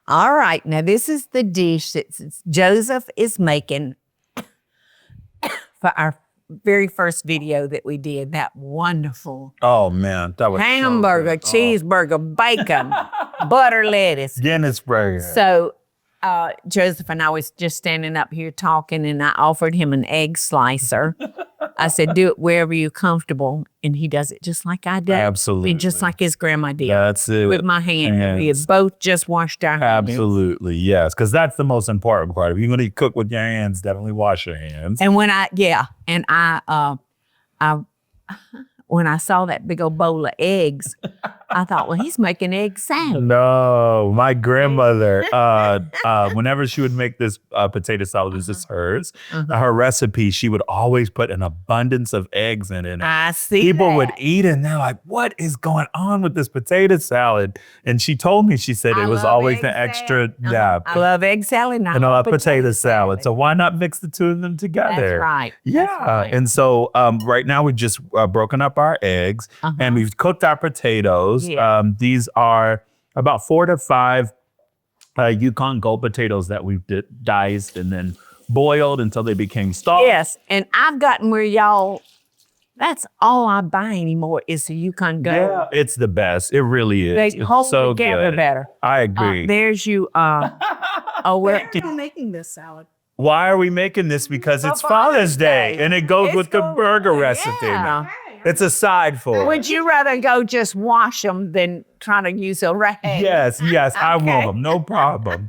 All right, now this is the dish that Joseph is making for our very first video that we did. That wonderful Oh man, that was hamburger, so good. cheeseburger, bacon, butter, lettuce. Guinness burger. So Joseph and I was just standing up here talking, and I offered him an egg slicer. I said, do it wherever you're comfortable. And he does it just like I did. Absolutely. And just like his grandma did. That's it. With my hand. We had both just washed our hands. Absolutely, yes. Because that's the most important part. If you're going to cook with your hands, definitely wash your hands. And when I when I saw that big old bowl of eggs, I thought, well, he's making egg salad. No, my grandmother, whenever she would make this potato salad, this is hers. Her recipe, she would always put an abundance of eggs in it. I see People would eat it, and they're like, what is going on with this potato salad? And she told me, she said it was always an extra, I love egg salad and I love potato salad. So why not mix the two of them together? That's right. Yeah. That's right. And so right now we've just broken up our eggs and we've cooked our potatoes. Yeah. These are about 4 to 5 Yukon Gold potatoes that we've diced and then boiled until they became stalks. Yes. And I've gotten where that's all I buy anymore is the Yukon Gold. Yeah, it's the best. It really is. They hold so together good. better. I agree. There's you. Why are you making this salad? Why are we making this? Because it's Father's Day and it goes with the burger recipe. Yeah. It's a side for it. Would you rather go just wash them than try to use a rag? Yes, I want them. No problem.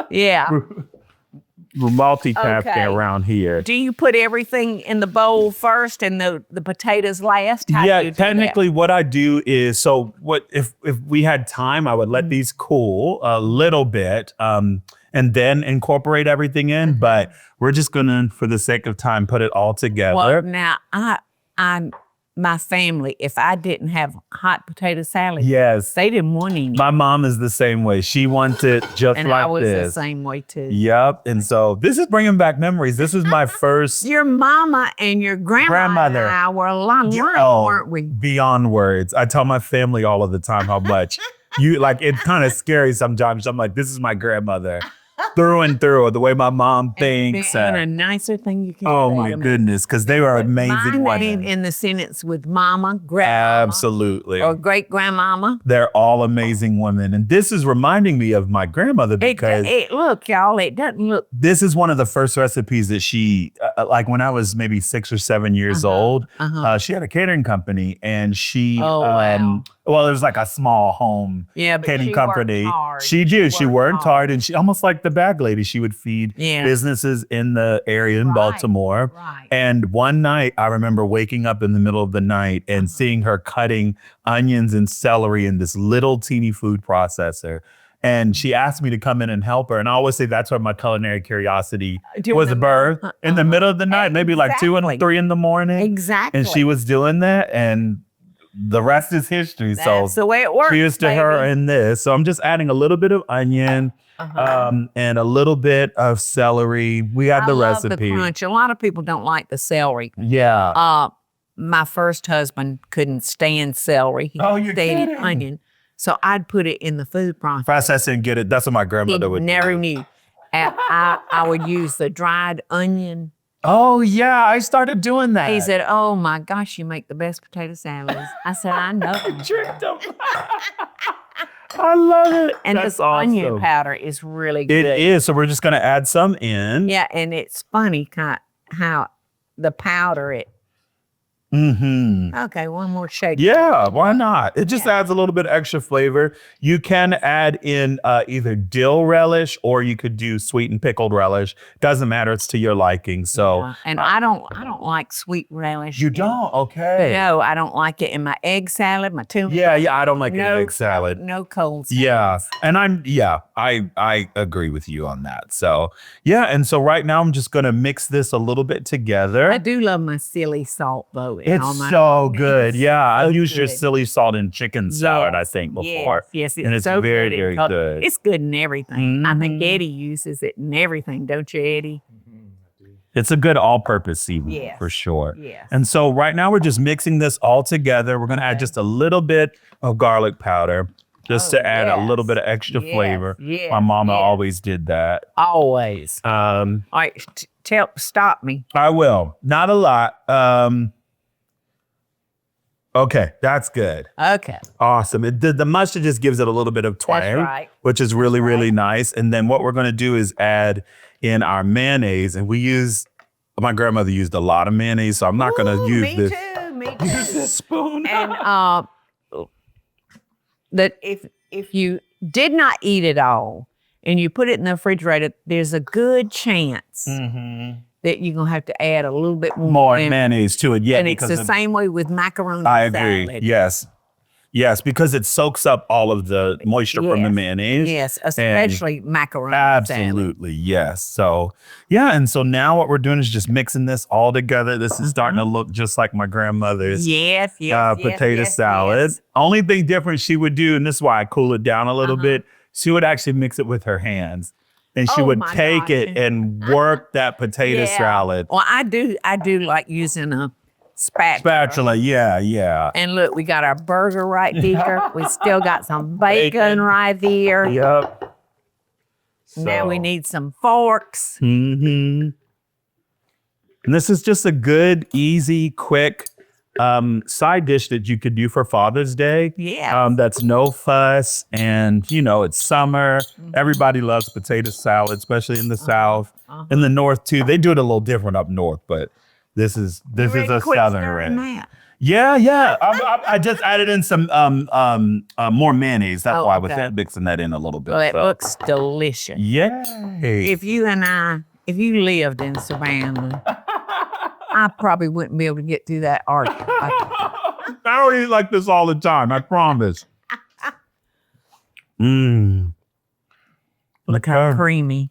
Yeah. We're multitasking around here. Do you put everything in the bowl first and the potatoes last? How do you do technically what I do is, so what if we had time, I would let these cool a little bit and then incorporate everything in. But we're just gonna, for the sake of time, put it all together. Well, now my family, if I didn't have hot potato salad, yes, they didn't want any. My mom is the same way. She wants it just and like I was this. the same way too. Yep. And so this is bringing back memories. This is my first. Your mama and your grandmother and I were along, weren't we? Beyond words. I tell my family all of the time how much it's kind of scary sometimes. I'm like, this is my grandmother. Through and through, the way my mom thinks. And a nicer thing you can say. Oh my goodness, because they were amazing My name women. in the sentence with mama, grandmama. Absolutely. Or great grandmama. They're all amazing women. And this is reminding me of my grandmother because look, y'all, it doesn't look. This is one of the first recipes that she, like when I was maybe 6 or 7 years old, she had a catering company and she, well, it was like a small home catering company. She did. She worked hard and she almost like the bag lady. She would feed businesses in the area in Baltimore. Right. And one night I remember waking up in the middle of the night and seeing her cutting onions and celery in this little teeny food processor. And she asked me to come in and help her. And I always say that's where my culinary curiosity was birthed. In the middle of the night, maybe like 2 and 3 in the morning. Exactly. And she was doing that. And the rest is history. That's the way it works. Cheers to her in this. So I'm just adding a little bit of onion and a little bit of celery. We had the recipe. Love the crunch. A lot of people don't like the celery. Yeah. My first husband couldn't stand celery. He you're kidding. Onion. So I'd put it in the food processor. Process and get it. That's what my grandmother would never do. knew. And I would use the dried onion. Oh, yeah. I started doing that. He said, oh, my gosh, you make the best potato salads. I said, I know. Tricked him. I love it. And that's this awesome. onion powder is really good. It is. So we're just going to add some in. Yeah, and it's funny how the powder, Okay, one more shake. Yeah, why not? It just adds a little bit of extra flavor. You can add in either dill relish or you could do sweet and pickled relish. Doesn't matter, it's to your liking. So and I don't like sweet relish. You don't? Okay. No, I don't like it in my egg salad, my tuna. Yeah, I don't like an egg salad. No cold salad. Yeah. And I agree with you on that. So and so right now I'm just gonna mix this a little bit together. I do love my silly salt though. It's so good. Yeah, I used your silly salt in chicken salad, I think, before. Yes, and it's so very, very good. It's good in everything. I think Eddie uses it in everything, don't you, Eddie? It's a good all-purpose seasoning for sure. Yes. And so right now we're just mixing this all together. We're gonna add just a little bit of garlic powder. just to add a little bit of extra flavor. My mama always did that. Always. All right, stop me. I will. Not a lot. Okay, that's good. Okay. Awesome. The mustard just gives it a little bit of twang, which is really, really nice. And then what we're going to do is add in our mayonnaise. And my grandmother used a lot of mayonnaise, so I'm not going to use this. Me too. Use this spoon. And that if you did not eat it all and you put it in the refrigerator, there's a good chance that you're going to have to add a little bit more mayonnaise to it. Yeah, and it's the same way with macaroni I agree. salad. Yes, because it soaks up all of the moisture from the mayonnaise. Yes, especially macaroni absolutely, salad. Yes. So, and so now what we're doing is just mixing this all together. This is starting to look just like my grandmother's potato salad. Yes. Only thing different she would do, and this is why I cool it down a little bit, she would actually mix it with her hands. And she would take it and work that potato salad. Well, I do like using a spatula. Yeah. And look, we got our burger right there. We still got some bacon right there. Yep. Now we need some forks. And this is just a good, easy, quick side dish that you could do for Father's Day. Yeah. That's no fuss, and it's summer. Everybody loves potato salad, especially in the South. In the North too, they do it a little different up north, but this is a Southern red. Yeah. I just added in some more mayonnaise. That's why I was mixing that in a little bit. Well, it looks delicious. Yay! If you lived in Savannah, I probably wouldn't be able to get through that argument. I don't eat like this all the time, I promise. Look how creamy.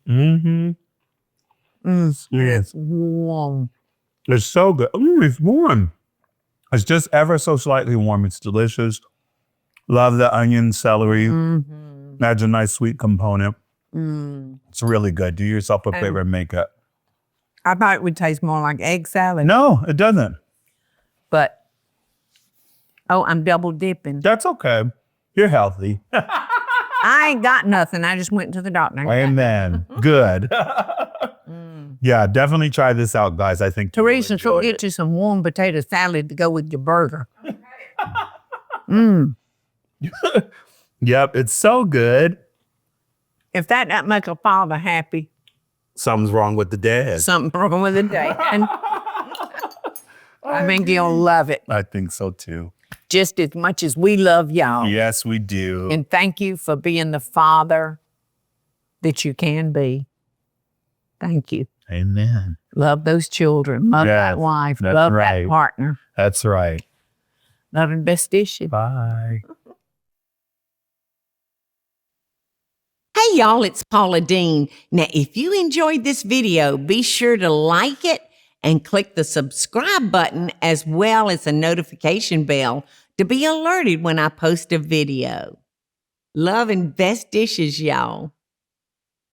Yes. It's warm. It's so good. It's warm. It's just ever so slightly warm. It's delicious. Love the onion, celery. Adds a nice sweet component. It's really good. Do yourself a favor and make it. I thought it would taste more like egg salad. No, it doesn't. But, I'm double dipping. That's okay. You're healthy. I ain't got nothing. I just went to the doctor. Amen. Good. Yeah, definitely try this out, guys. I think Teresa, get you some warm potato salad to go with your burger. Yep, it's so good. If that doesn't make a father happy, something's wrong with the dad. Something wrong with the dad. I think you'll love it. I think so too. Just as much as we love y'all. Yes, we do. And thank you for being the father that you can be. Thank you. Amen. Love those children. Love that wife. Love that partner. That's right. Love and best dishes. Bye. Hey y'all, it's Paula Deen. Now, if you enjoyed this video, be sure to like it and click the subscribe button as well as the notification bell to be alerted when I post a video. Love and best dishes, y'all.